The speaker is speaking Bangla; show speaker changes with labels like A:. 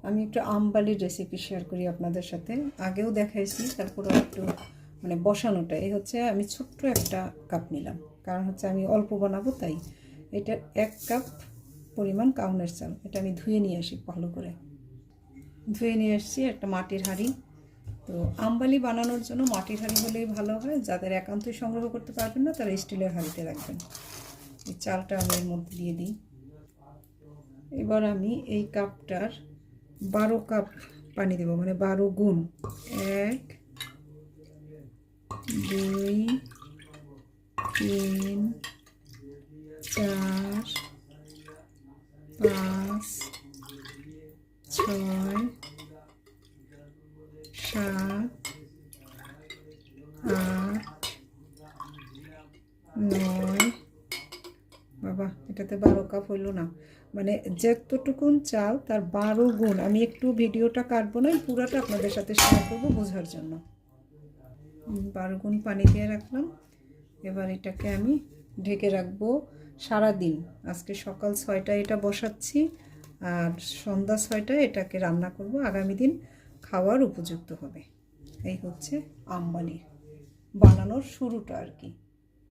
A: আমি একটু আমবালির রেসিপি শেয়ার করি আপনাদের সাথে। আগেও দেখাইছি, তারপরে একটু মানে বসানোটা। এই হচ্ছে আমি ছোট্ট একটা কাপ নিলাম, কারণ হচ্ছে আমি অল্প বানাবো, তাই এটা 1 কাপ পরিমাণ কাউনের চাল। এটা আমি ধুয়ে নিয়ে আসি, ভালো করে ধুয়ে নিয়ে আসছি একটা মাটির হাঁড়ি। তো আমবালি বানানোর জন্য মাটির হাঁড়ি হলেই ভালো হয়। যাদের একান্তই সংগ্রহ করতে পারবেন না তারা স্টিলের হাঁড়িতে রাখবেন। এই চালটা আমি এর মধ্যে দিয়ে দিই। এবার আমি এই কাপটার 12 কাপ পানি দেব, মানে 12 গুণ। 1 2 3 4 5 6 7 8 9। বাবা, এটাতে 12 কাপ হইল না, মানে যতটুকুন চাল তার 12 গুণ। আমি একটু ভিডিওটা কাটবো না, পুরাটা আপনাদের সাথে শেয়ার করবো বোঝার জন্য। 12 গুণ পানি দিয়ে রাখলাম। এবার এটাকে আমি ঢেকে রাখবো সারাদিন। আজকে সকাল 6টায় এটা বসাচ্ছি, আর সন্ধ্যা 6টায় এটাকে রান্না করব। আগামী দিন খাওয়ার উপযুক্ত হবে। এই হচ্ছে আমবালি বানানোর শুরুটা আর কি।